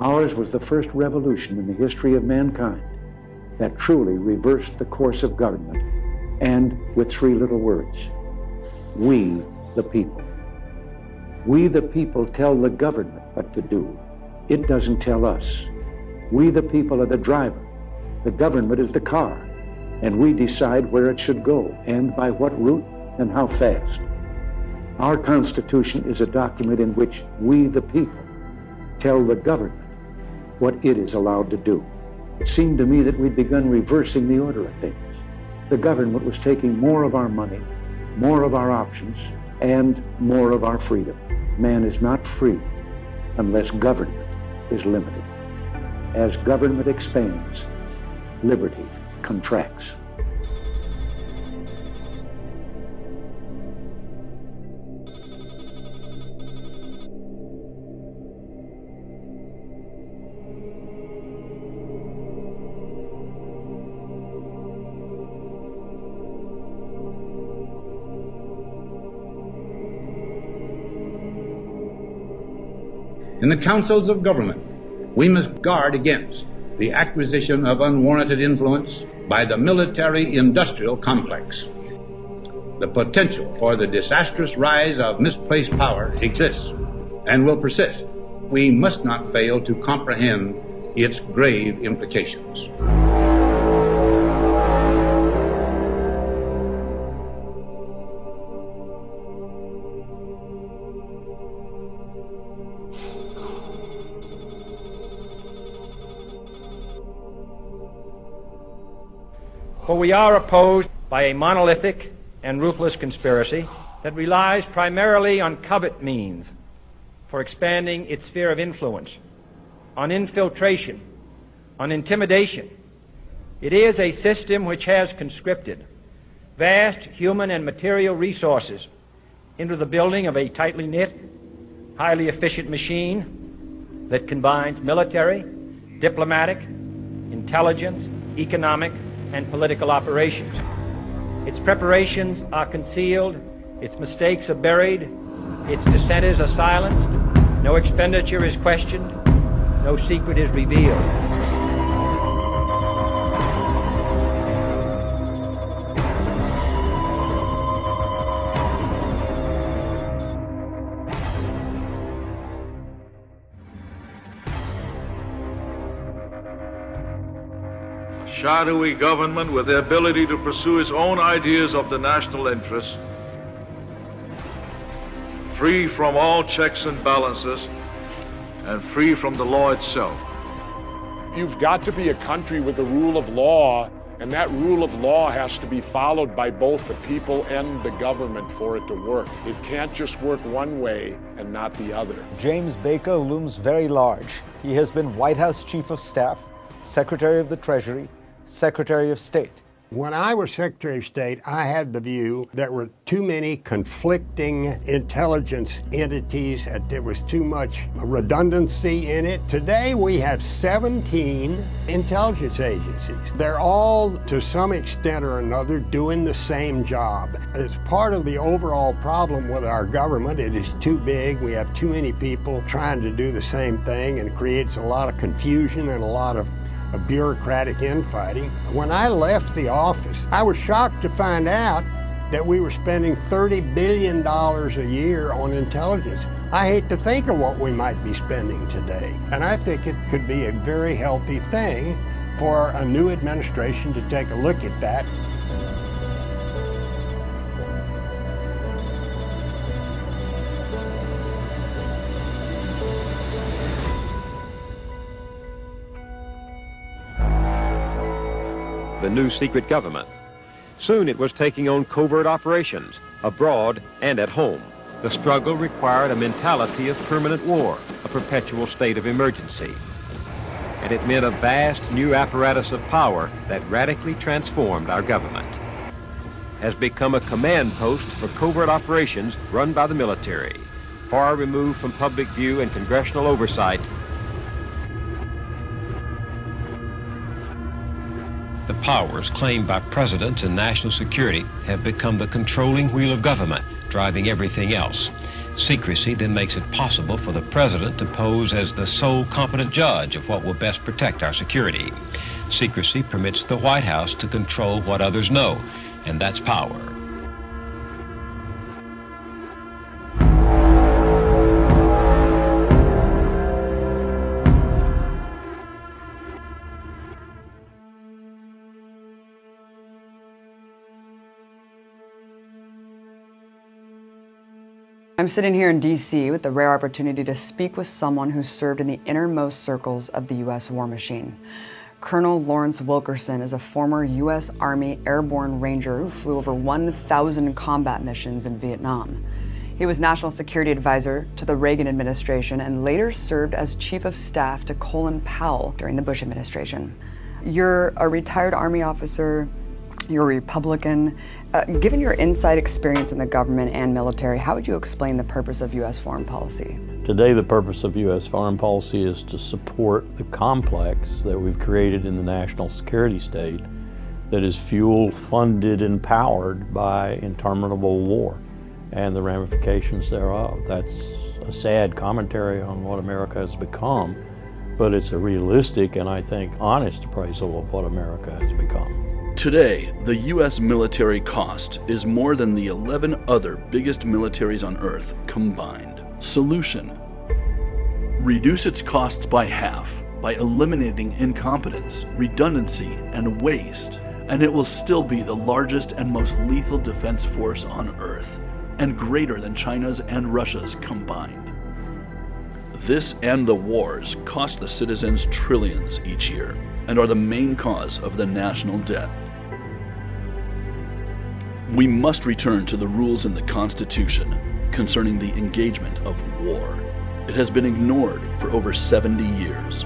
Ours was the first revolution in the history of mankind that truly reversed the course of government, and with three little words: we the people. We the people tell the government what to do. It doesn't tell us. We the people are the driver. The government is the car, and we decide where it should go and by what route and how fast. Our Constitution is a document in which we the people tell the government what it is allowed to do. It seemed to me that we'd begun reversing the order of things. The government was taking more of our money, more of our options, and more of our freedom. Man is not free unless government is limited. As government expands, liberty contracts. In the councils of government, we must guard against the acquisition of unwarranted influence by the military-industrial complex. The potential for the disastrous rise of misplaced power exists and will persist. We must not fail to comprehend its grave implications. For we are opposed by a monolithic and ruthless conspiracy that relies primarily on covert means for expanding its sphere of influence, on infiltration, on intimidation. It is a system which has conscripted vast human and material resources into the building of a tightly knit, highly efficient machine that combines military, diplomatic, intelligence, economic, and political operations. Its preparations are concealed, its mistakes are buried, its dissenters are silenced, no expenditure is questioned, no secret is revealed. Shadowy government with the ability to pursue its own ideas of the national interest, free from all checks and balances, and free from the law itself. You've got to be a country with a rule of law, and that rule of law has to be followed by both the people and the government for it to work. It can't just work one way and not the other. James Baker looms very large. He has been White House Chief of Staff, Secretary of the Treasury, Secretary of State. When I was Secretary of State, I had the view there were too many conflicting intelligence entities, and there was too much redundancy in it. Today we have 17 intelligence agencies. They're all, to some extent or another, doing the same job. It's part of the overall problem with our government. It is too big. We have too many people trying to do the same thing, and it creates a lot of confusion and a lot of bureaucratic infighting. When I left the office, I was shocked to find out that we were spending $30 billion a year on intelligence. I hate to think of what we might be spending today. And I think it could be a very healthy thing for a new administration to take a look at that. The new secret government. Soon it was taking on covert operations, abroad and at home. The struggle required a mentality of permanent war, a perpetual state of emergency. And it meant a vast new apparatus of power that radically transformed our government. Has become a command post for covert operations run by the military, far removed from public view and congressional oversight. The powers claimed by presidents and national security have become the controlling wheel of government, driving everything else. Secrecy then makes it possible for the president to pose as the sole competent judge of what will best protect our security. Secrecy permits the White House to control what others know, and that's power. I'm sitting here in D.C. with the rare opportunity to speak with someone who served in the innermost circles of the U.S. war machine. Colonel Lawrence Wilkerson is a former U.S. Army Airborne Ranger who flew over 1,000 combat missions in Vietnam. He was National Security Advisor to the Reagan administration and later served as Chief of Staff to Colin Powell during the Bush administration. You're a retired Army officer. You're a Republican. Given your inside experience in the government and military, how would you explain the purpose of U.S. foreign policy? Today, the purpose of U.S. foreign policy is to support the complex that we've created in the national security state that is fueled, funded, and powered by interminable war and the ramifications thereof. That's a sad commentary on what America has become, but it's a realistic and I think honest appraisal of what America has become. Today, the U.S. military cost is more than the 11 other biggest militaries on Earth combined. Solution: reduce its costs by half by eliminating incompetence, redundancy, and waste, and it will still be the largest and most lethal defense force on Earth, and greater than China's and Russia's combined. This and the wars cost the citizens trillions each year and are the main cause of the national debt. We must return to the rules in the Constitution concerning the engagement of war. It has been ignored for over 70 years.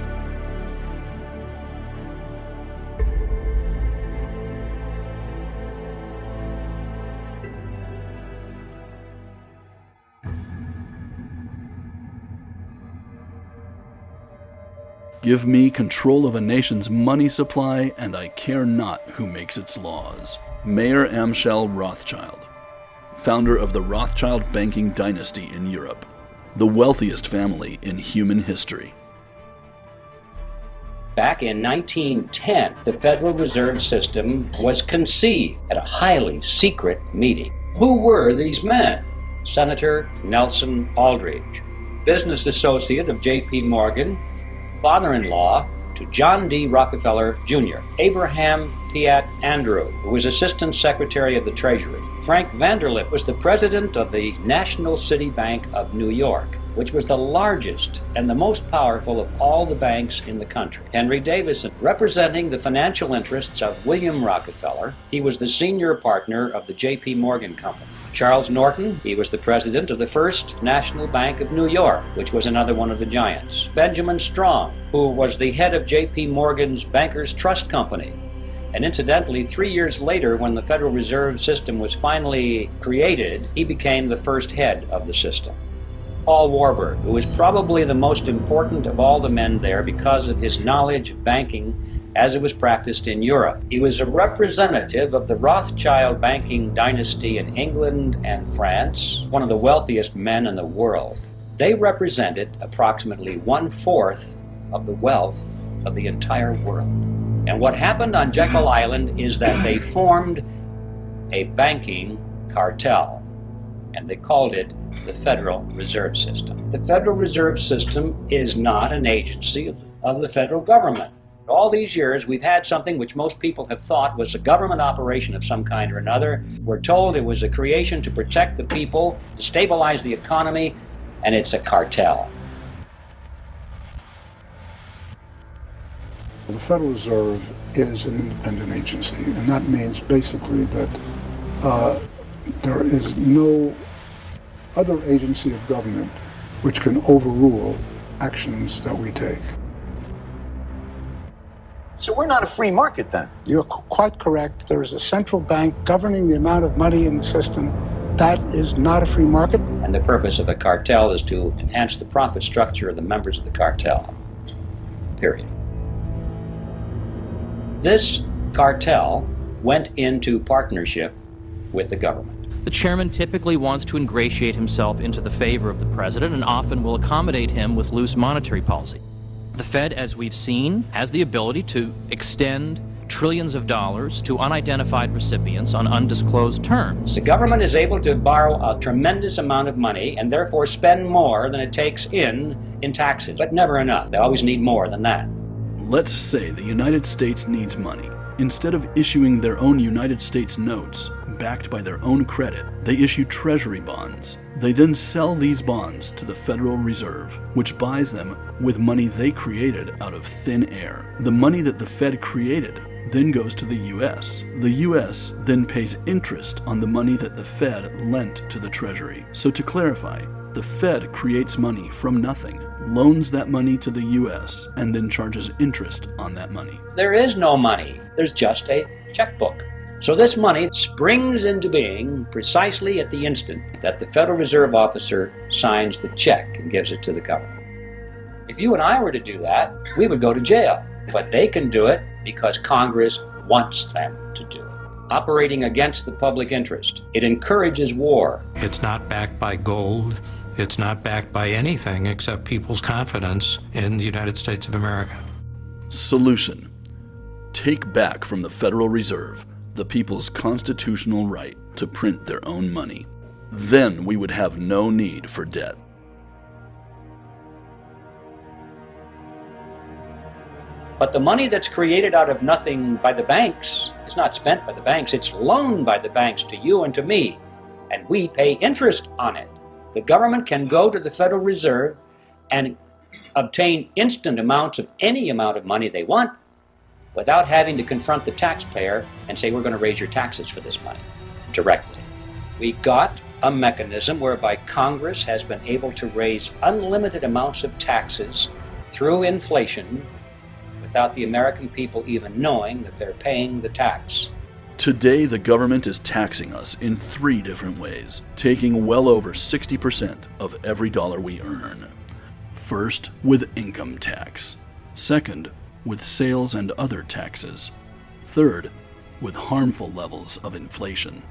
Give me control of a nation's money supply, and I care not who makes its laws. Mayer Amschel Rothschild, founder of the Rothschild banking dynasty in Europe, the wealthiest family in human history. Back in 1910, the Federal Reserve System was conceived at a highly secret meeting. Who were these men? Senator Nelson Aldrich, business associate of J.P. Morgan, father-in-law to John D. Rockefeller Jr., Abraham Piatt Andrew, who was Assistant Secretary of the Treasury. Frank Vanderlip was the president of the National City Bank of New York, which was the largest and the most powerful of all the banks in the country. Henry Davison, representing the financial interests of William Rockefeller, he was the senior partner of the J.P. Morgan Company. Charles Norton, he was the president of the First National Bank of New York, which was another one of the giants. Benjamin Strong, who was the head of J.P. Morgan's Bankers Trust Company. And incidentally, 3 years later, when the Federal Reserve System was finally created, he became the first head of the system. Paul Warburg, who was probably the most important of all the men there because of his knowledge of banking as it was practiced in Europe. He was a representative of the Rothschild banking dynasty in England and France, one of the wealthiest men in the world. They represented approximately 1/4 of the wealth of the entire world. And what happened on Jekyll Island is that they formed a banking cartel, and they called it the Federal Reserve System. The Federal Reserve System is not an agency of the federal government. All these years, we've had something which most people have thought was a government operation of some kind or another. We're told it was a creation to protect the people, to stabilize the economy, and it's a cartel. The Federal Reserve is an independent agency, and that means basically that there is no other agency of government which can overrule actions that we take. So we're not a free market then? You're quite correct. There is a central bank governing the amount of money in the system. That is not a free market. And the purpose of a cartel is to enhance the profit structure of the members of the cartel. Period. This cartel went into partnership with the government. The chairman typically wants to ingratiate himself into the favor of the president and often will accommodate him with loose monetary policy. The Fed, as we've seen, has the ability to extend trillions of dollars to unidentified recipients on undisclosed terms. The government is able to borrow a tremendous amount of money and therefore spend more than it takes in taxes, but never enough. They always need more than that. Let's say the United States needs money. Instead of issuing their own United States notes, backed by their own credit, they issue treasury bonds. They then sell these bonds to the Federal Reserve, which buys them with money they created out of thin air. The money that the Fed created then goes to the U.S. The U.S. then pays interest on the money that the Fed lent to the Treasury. So to clarify, the Fed creates money from nothing, loans that money to the U.S., and then charges interest on that money. There is no money. There's just a checkbook. So this money springs into being precisely at the instant that the Federal Reserve officer signs the check and gives it to the government. If you and I were to do that, we would go to jail. But they can do it because Congress wants them to do it. Operating against the public interest. It encourages war. It's not backed by gold. It's not backed by anything except people's confidence in the United States of America. Solution. Take back from the Federal Reserve the people's constitutional right to print their own money. Then we would have no need for debt. But the money that's created out of nothing by the banks is not spent by the banks. It's loaned by the banks to you and to me, and we pay interest on it. The government can go to the Federal Reserve and obtain instant amounts of any amount of money they want without having to confront the taxpayer and say, we're going to raise your taxes for this money directly. We got a mechanism whereby Congress has been able to raise unlimited amounts of taxes through inflation without the American people even knowing that they're paying the tax. Today, the government is taxing us in 3 different ways, taking well over 60% of every dollar we earn. First, with income tax. Second, with sales and other taxes. Third, with harmful levels of inflation.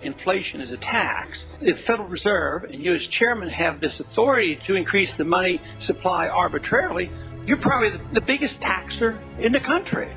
Inflation is a tax. The Federal Reserve and you as chairman have this authority to increase the money supply arbitrarily. You're probably the biggest taxer in the country.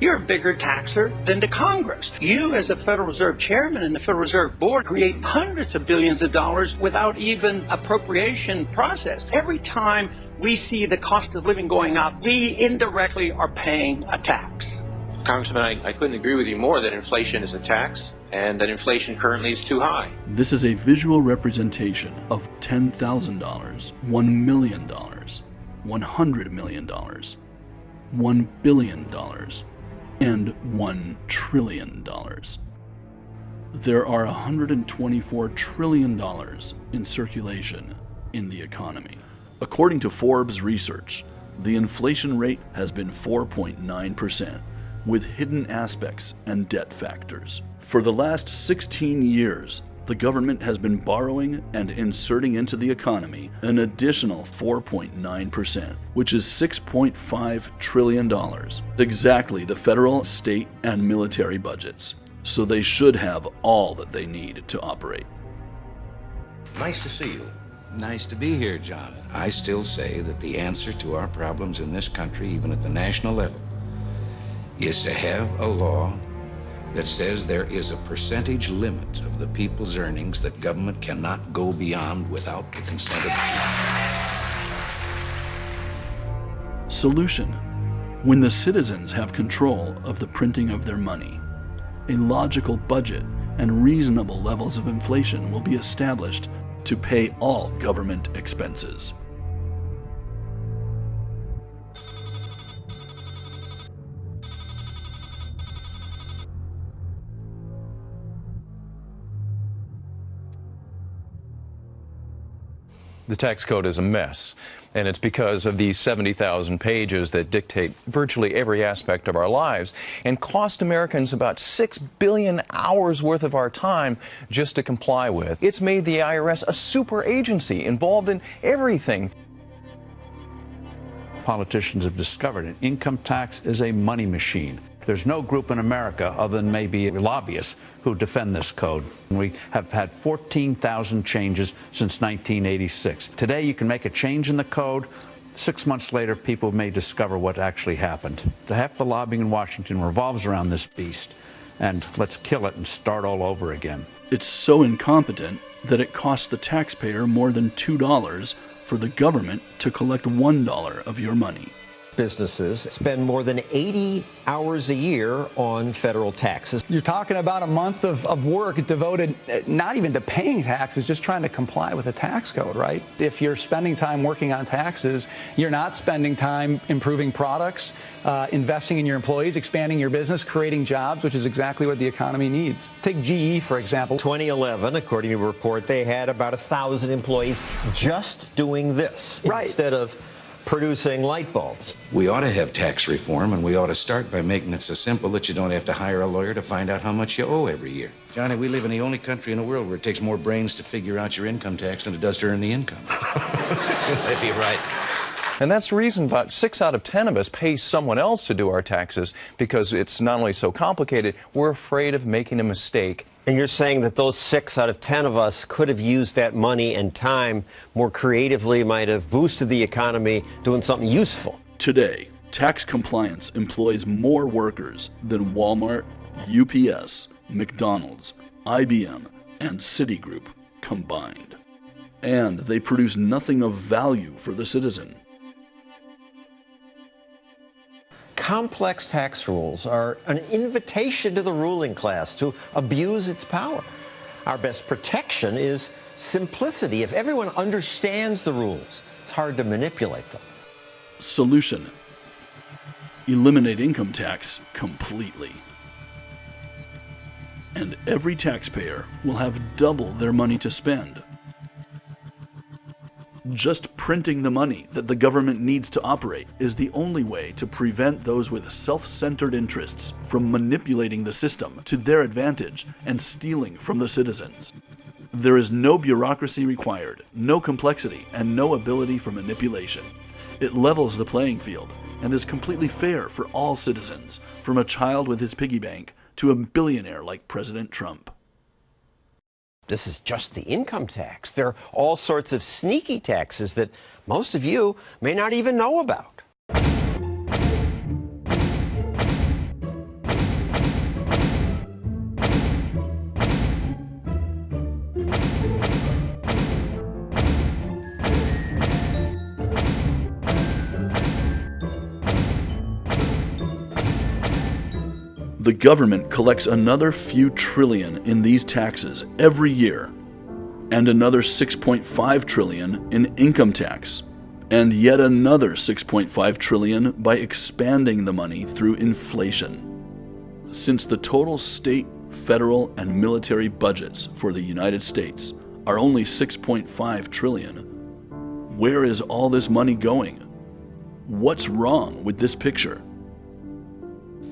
You're a bigger taxer than the Congress. You as a Federal Reserve chairman and the Federal Reserve Board create hundreds of billions of dollars without even appropriation process. Every time we see the cost of living going up, we indirectly are paying a tax. Congressman, I couldn't agree with you more that inflation is a tax and that inflation currently is too high. This is a visual representation of $10,000, $1 million, $100 million, $1 billion, and $1 trillion. There are $124 trillion in circulation in the economy. According to Forbes research, the inflation rate has been 4.9%, with hidden aspects and debt factors. For the last 16 years, the government has been borrowing and inserting into the economy an additional 4.9%, which is $6.5 trillion, exactly the federal, state, and military budgets. So they should have all that they need to operate. Nice to see you. Nice to be here, John. I still say that the answer to our problems in this country, even at the national level, is to have a law that says there is a percentage limit of the people's earnings that government cannot go beyond without the consent of the people. Solution: when the citizens have control of the printing of their money, a logical budget and reasonable levels of inflation will be established to pay all government expenses. The tax code is a mess, and it's because of these 70,000 pages that dictate virtually every aspect of our lives and cost Americans about 6 billion hours worth of our time just to comply with. It's made the IRS a super agency involved in everything. Politicians have discovered an income tax is a money machine. There's no group in America other than maybe lobbyists who defend this code. We have had 14,000 changes since 1986. Today, you can make a change in the code. 6 months later, people may discover what actually happened. Half the lobbying in Washington revolves around this beast, and let's kill it and start all over again. It's so incompetent that it costs the taxpayer more than $2 for the government to collect $1 of your money. Businesses spend more than 80 hours a year on federal taxes. You're talking about a month of work devoted not even to paying taxes, just trying to comply with the tax code, right? If you're spending time working on taxes, you're not spending time improving products, investing in your employees, expanding your business, creating jobs, which is exactly what the economy needs. Take GE, for example. 2011, according to a report, they had about 1,000 employees just doing this instead of producing light bulbs. We ought to have tax reform, and we ought to start by making it so simple that you don't have to hire a lawyer to find out how much you owe every year. Johnny, we live in the only country in the world where it takes more brains to figure out your income tax than it does to earn the income. Maybe you're right. And that's the reason about 6 out of 10 of us pay someone else to do our taxes, because it's not only so complicated, we're afraid of making a mistake. And you're saying that those 6 out of 10 of us could have used that money and time more creatively, might have boosted the economy, doing something useful. Today, tax compliance employs more workers than Walmart, UPS, McDonald's, IBM, and Citigroup combined. And they produce nothing of value for the citizen. Complex tax rules are an invitation to the ruling class to abuse its power. Our best protection is simplicity. If everyone understands the rules, it's hard to manipulate them. Solution: eliminate income tax completely. And every taxpayer will have double their money to spend. Just printing the money that the government needs to operate is the only way to prevent those with self-centered interests from manipulating the system to their advantage and stealing from the citizens. There is no bureaucracy required, no complexity, and no ability for manipulation. It levels the playing field and is completely fair for all citizens, from a child with his piggy bank to a billionaire like President Trump. This is just the income tax. There are all sorts of sneaky taxes that most of you may not even know about. The government collects another few trillion in these taxes every year, and another 6.5 trillion in income tax, and yet another 6.5 trillion by expanding the money through inflation. Since the total state, federal, and military budgets for the United States are only 6.5 trillion, where is all this money going? What's wrong with this picture?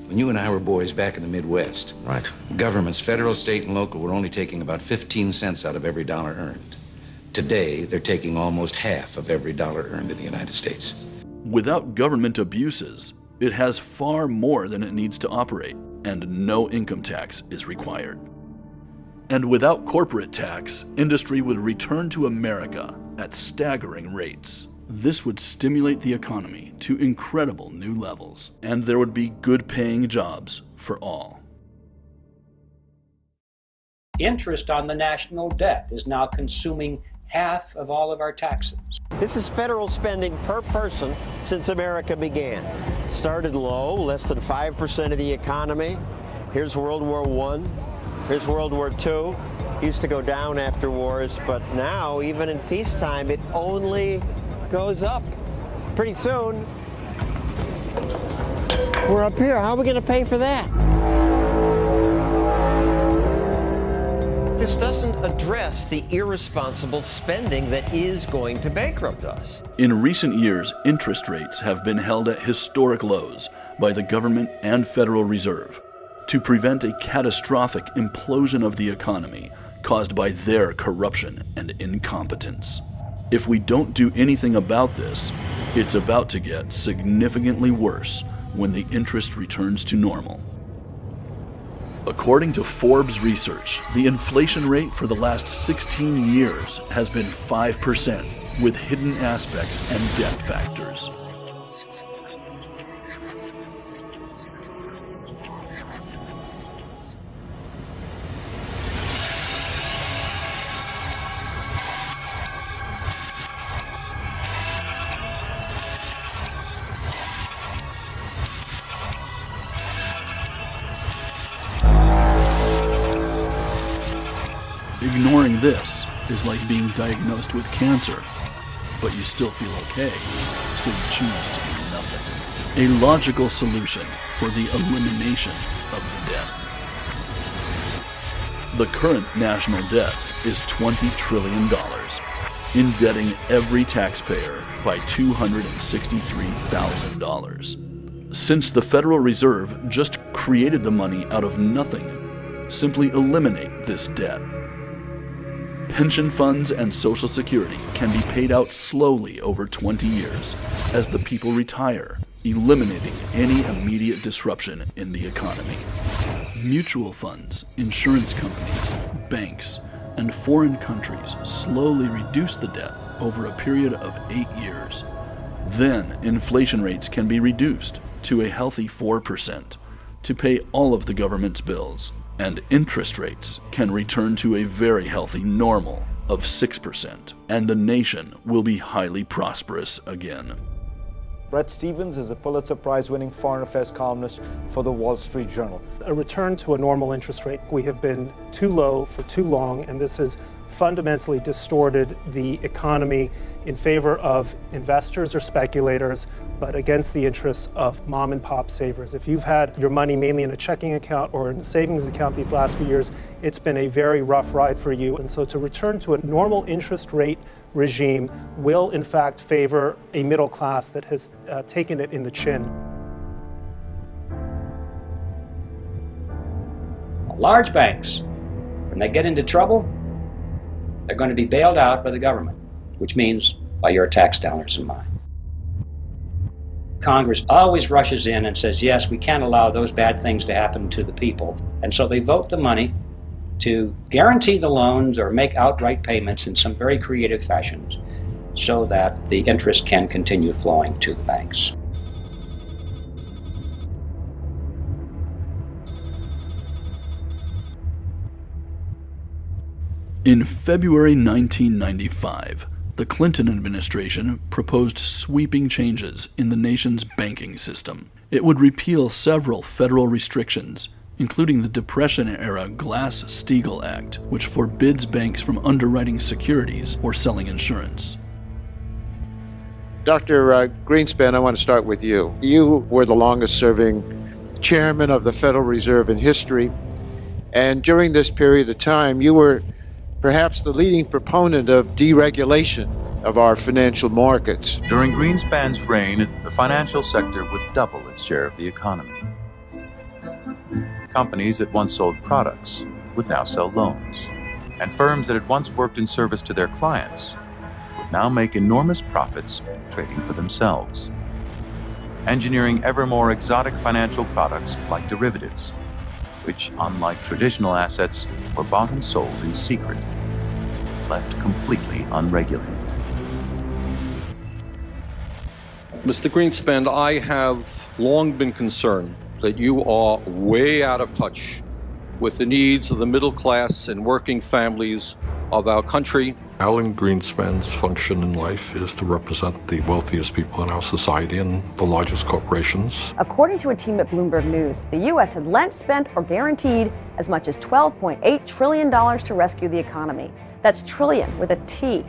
When you and I were boys back in the Midwest, governments, federal, state, and local, were only taking about 15 cents out of every dollar earned. Today, they're taking almost half of every dollar earned in the United States. Without government abuses, it has far more than it needs to operate, and no income tax is required. And without corporate tax, industry would return to America at staggering rates. This would stimulate the economy to incredible new levels, and there would be good-paying jobs for all. Interest on the national debt is now consuming half of all of our taxes. This is federal spending per person since America began. It started low, less than 5% of the economy. Here's World War I. Here's World War II. Used to go down after wars, but now, even in peacetime, it only goes up. Pretty soon, we're up here. How are we going to pay for that? This doesn't address the irresponsible spending that is going to bankrupt us. In recent years, interest rates have been held at historic lows by the government and Federal Reserve to prevent a catastrophic implosion of the economy caused by their corruption and incompetence. If we don't do anything about this, it's about to get significantly worse when the interest returns to normal. According to Forbes research, the inflation rate for the last 16 years has been 5%, with hidden aspects and debt factors. Ignoring this is like being diagnosed with cancer, but you still feel okay, so you choose to do nothing. A logical solution for the elimination of the debt. The current national debt is $20 trillion, indebting every taxpayer by $263,000. Since the Federal Reserve just created the money out of nothing, simply eliminate this debt. Pension funds and Social Security can be paid out slowly over 20 years as the people retire, eliminating any immediate disruption in the economy. Mutual funds, insurance companies, banks, and foreign countries slowly reduce the debt over a period of 8 years. Then inflation rates can be reduced to a healthy 4% to pay all of the government's bills, and interest rates can return to a very healthy normal of 6%, and the nation will be highly prosperous again. Bret Stephens is a Pulitzer Prize-winning foreign affairs columnist for the Wall Street Journal. A return to a normal interest rate. We have been too low for too long, and this has fundamentally distorted the economy in favor of investors or speculators, but against the interests of mom and pop savers. If you've had your money mainly in a checking account or in a savings account these last few years, it's been a very rough ride for you. And so to return to a normal interest rate regime will in fact favor a middle class that has taken it in the chin. Large banks, when they get into trouble, they're going to be bailed out by the government, which means by your tax dollars and mine. Congress always rushes in and says, yes, we can't allow those bad things to happen to the people. And so they vote the money to guarantee the loans or make outright payments in some very creative fashions so that the interest can continue flowing to the banks. In February 1995, the Clinton administration proposed sweeping changes in the nation's banking system. It would repeal several federal restrictions, including the Depression-era Glass-Steagall Act, which forbids banks from underwriting securities or selling insurance. Dr. Greenspan, I want to start with you. You were the longest-serving chairman of the Federal Reserve in history, and during this period of time, you were perhaps the leading proponent of deregulation of our financial markets. During Greenspan's reign, the financial sector would double its share of the economy. Companies that once sold products would now sell loans, and firms that had once worked in service to their clients would now make enormous profits trading for themselves, engineering ever more exotic financial products like derivatives, which, unlike traditional assets, were bought and sold in secret, left completely unregulated. Mr. Greenspan, I have long been concerned that you are way out of touch with the needs of the middle class and working families of our country. Alan Greenspan's function in life is to represent the wealthiest people in our society and the largest corporations. According to a team at Bloomberg News, the U.S. had lent, spent, or guaranteed as much as $12.8 trillion to rescue the economy. That's trillion with a T.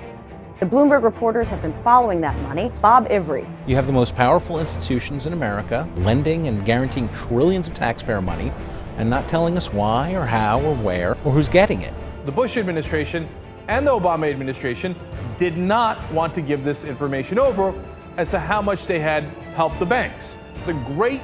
The Bloomberg reporters have been following that money. Bob Ivry. You have the most powerful institutions in America lending and guaranteeing trillions of taxpayer money and not telling us why or how or where or who's getting it. The Bush administration and the Obama administration did not want to give this information over as to how much they had helped the banks. The great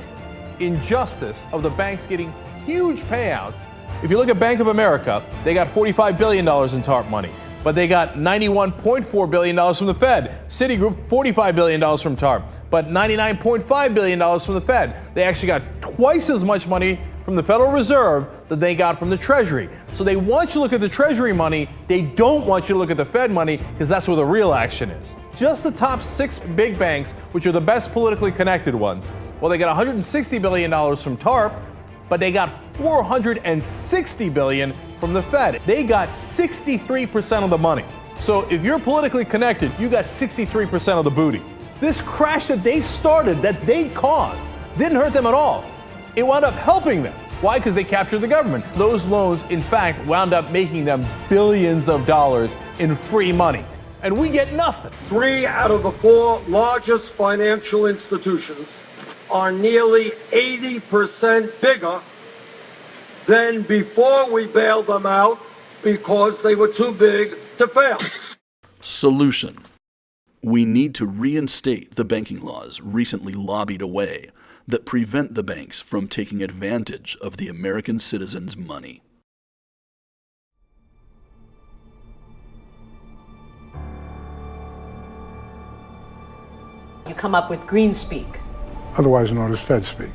injustice of the banks getting huge payouts. If you look at Bank of America, they got $45 billion in TARP money. but they got $91.4 billion from the Fed. Citigroup, $45 billion from TARP, but $99.5 billion from the Fed. They actually got twice as much money from the Federal Reserve that they got from the Treasury. So they want you to look at the Treasury money. They don't want you to look at the Fed money because that's where the real action is. Just the top 6 big banks, which are the best politically connected ones, well, they got $160 billion from TARP, but they got $460 billion from the Fed. They got 63% of the money. So if you're politically connected, you got 63% of the booty. This crash that they started, that they caused, didn't hurt them at all. It wound up helping them. Why? Because they captured the government. Those loans, in fact, wound up making them billions of dollars in free money. And we get nothing. 3 out of the 4 largest financial institutions are nearly 80% bigger than before we bailed them out because they were too big to fail. Solution. We need to reinstate the banking laws recently lobbied away that prevent the banks from taking advantage of the American citizens' money. You come up with green speak. Otherwise known as Fed speak,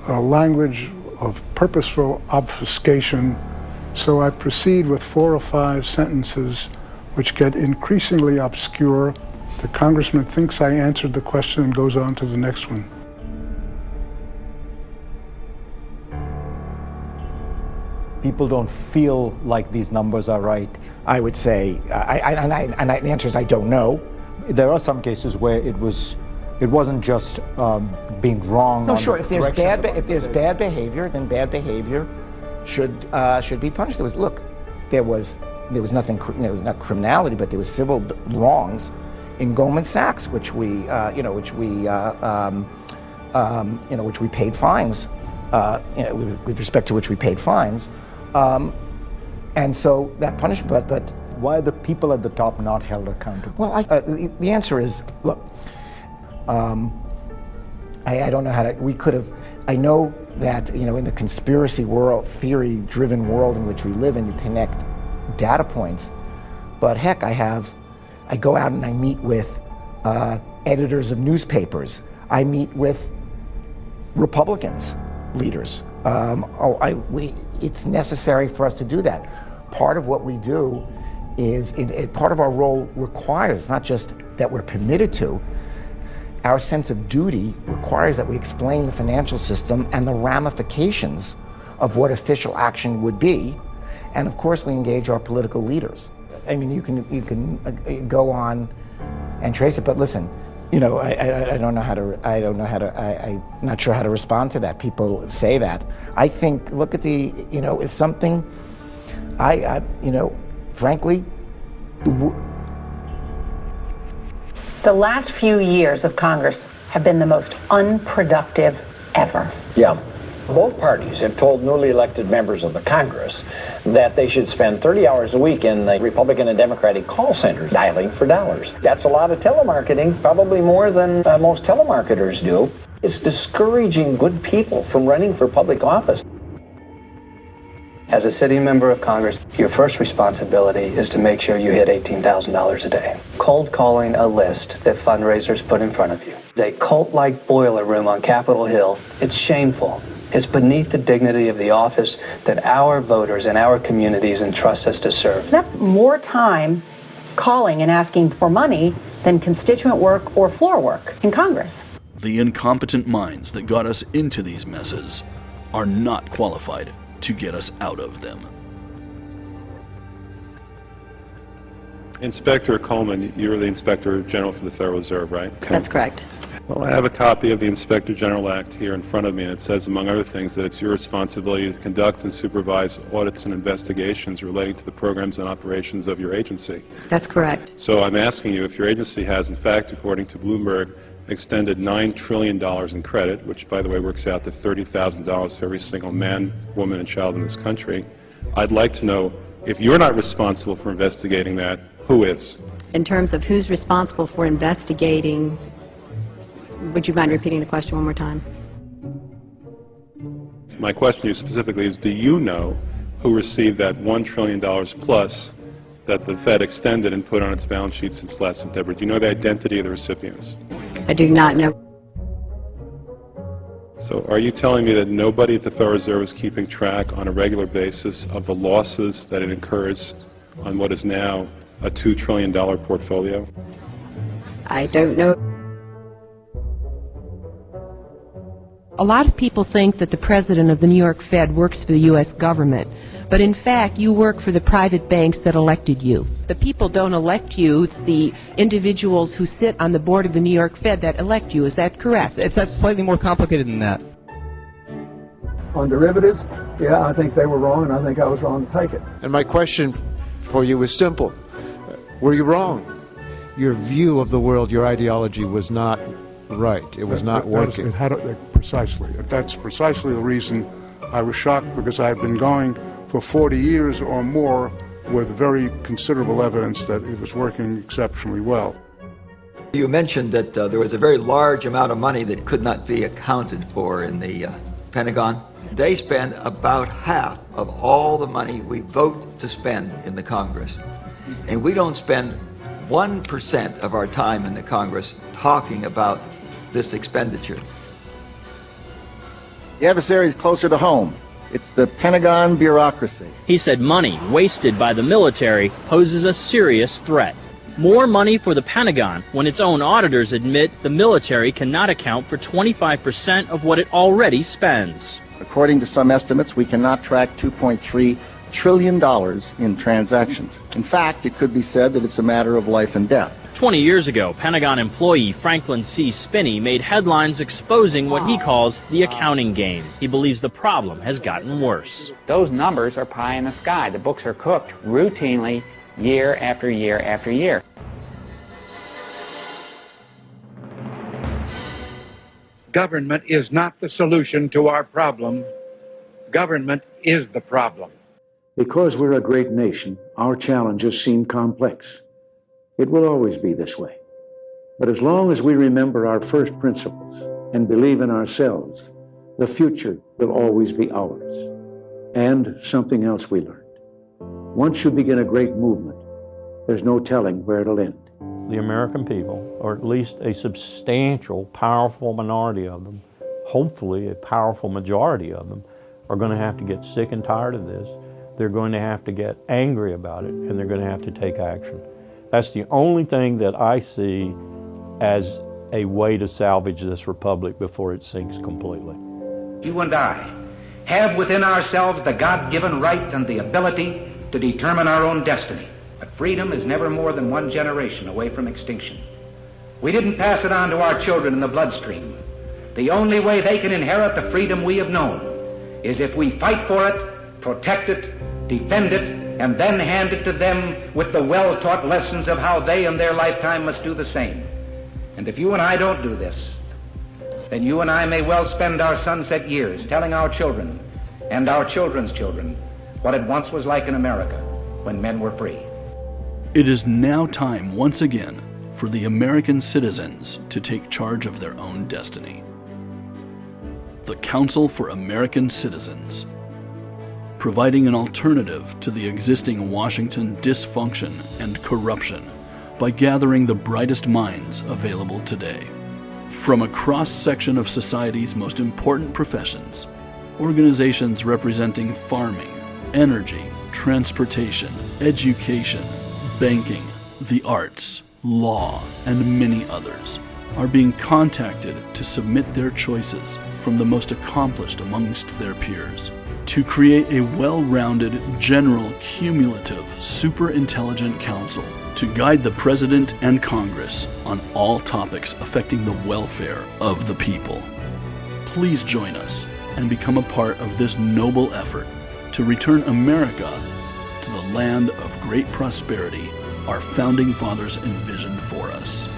a language of purposeful obfuscation. So I proceed with 4 or 5 sentences which get increasingly obscure. The congressman thinks I answered the question and goes on to the next one. People don't feel like these numbers are right. I would say, the answer is I don't know. There are some cases where it wasn't just being wrong. No, sure. If there's bad behavior, then bad behavior should be punished. There was nothing. There was not criminality, but there was civil wrongs in Goldman Sachs, which we paid fines. With respect to which we paid fines, and so that punishment. But why are the people at the top not held accountable? Well, the answer is, look. I don't know how to. We could have. I know that in the conspiracy world, theory-driven world in which we live in, you connect data points. But heck, I go out and I meet with editors of newspapers. I meet with Republicans leaders. It's necessary for us to do that. Part of what we do is, part of our role requires, it's not just that we're permitted to, our sense of duty requires that we explain the financial system and the ramifications of what official action would be. And of course, we engage our political leaders. I mean, you can go on and trace it, but listen, I don't know how to. I'm not sure how to respond to that. People say that. I think, look at it's something. Frankly, The last few years of Congress have been the most unproductive ever. Yeah. Both parties have told newly elected members of the Congress that they should spend 30 hours a week in the Republican and Democratic call centers dialing for dollars. That's a lot of telemarketing, probably more than most telemarketers do. It's discouraging good people from running for public office. As a sitting member of Congress, your first responsibility is to make sure you hit $18,000 a day. Cold calling a list that fundraisers put in front of you. It's a cult-like boiler room on Capitol Hill. It's shameful. It's beneath the dignity of the office that our voters and our communities entrust us to serve. That's more time calling and asking for money than constituent work or floor work in Congress. The incompetent minds that got us into these messes are not qualified to get us out of them. Inspector Coleman, you're the Inspector General for the Federal Reserve, right? Okay. That's correct. Well, I have a copy of the Inspector General Act here in front of me, and it says, among other things, that it's your responsibility to conduct and supervise audits and investigations relating to the programs and operations of your agency. That's correct. So I'm asking you if your agency has, in fact, according to Bloomberg, extended $9 trillion in credit, which, by the way, works out to $30,000 for every single man, woman, and child in this country. I'd like to know, if you're not responsible for investigating that, who is? In terms of who's responsible for investigating, would you mind repeating the question one more time? My question to you specifically is, do you know who received that $1 trillion plus that the Fed extended and put on its balance sheet since last September? Do you know the identity of the recipients? I do not know. So are you telling me that nobody at the Federal Reserve is keeping track on a regular basis of the losses that it incurs on what is now a $2 trillion portfolio? I don't know. A lot of people think that the president of the New York Fed works for the U.S. government, but in fact, you work for the private banks that elected you. The people don't elect you, it's the individuals who sit on the board of the New York Fed that elect you. Is that correct? It's slightly more complicated than that. On derivatives, yeah, I think they were wrong, and I think I was wrong to take it. And my question for you is simple. Were you wrong? Your view of the world, your ideology was not right. It was not working. Precisely. That's precisely the reason I was shocked, because I had been going for 40 years or more with very considerable evidence that it was working exceptionally well. You mentioned that there was a very large amount of money that could not be accounted for in the Pentagon. They spend about half of all the money we vote to spend in the Congress. And we don't spend 1% of our time in the Congress talking about this expenditure. The adversary is closer to home. It's the Pentagon bureaucracy. He said money wasted by the military poses a serious threat. More money for the Pentagon when its own auditors admit the military cannot account for 25% of what it already spends. According to some estimates, we cannot track $2.3 trillion in transactions. In fact, it could be said that it's a matter of life and death. 20 years ago, Pentagon employee Franklin C. Spinney made headlines exposing what he calls the accounting games. He believes the problem has gotten worse. Those numbers are pie in the sky. The books are cooked routinely year after year after year. Government is not the solution to our problem. Government is the problem. Because we're a great nation, our challenges seem complex. It will always be this way. But as long as we remember our first principles and believe in ourselves, the future will always be ours. And something else we learned. Once you begin a great movement, there's no telling where it'll end. The American people, or at least a substantial, powerful minority of them, hopefully a powerful majority of them, are going to have to get sick and tired of this. They're going to have to get angry about it, and they're going to have to take action. That's the only thing that I see as a way to salvage this republic before it sinks completely. You and I have within ourselves the God-given right and the ability to determine our own destiny. But freedom is never more than one generation away from extinction. We didn't pass it on to our children in the bloodstream. The only way they can inherit the freedom we have known is if we fight for it, protect it, defend it, and then hand it to them with the well-taught lessons of how they in their lifetime must do the same. And if you and I don't do this, then you and I may well spend our sunset years telling our children and our children's children what it once was like in America when men were free. It is now time once again for the American citizens to take charge of their own destiny. The Council for American Citizens, providing an alternative to the existing Washington dysfunction and corruption by gathering the brightest minds available today. From a cross-section of society's most important professions, organizations representing farming, energy, transportation, education, banking, the arts, law, and many others are being contacted to submit their choices from the most accomplished amongst their peers, to create a well-rounded, general, cumulative, super-intelligent council to guide the President and Congress on all topics affecting the welfare of the people. Please join us and become a part of this noble effort to return America to the land of great prosperity our Founding Fathers envisioned for us.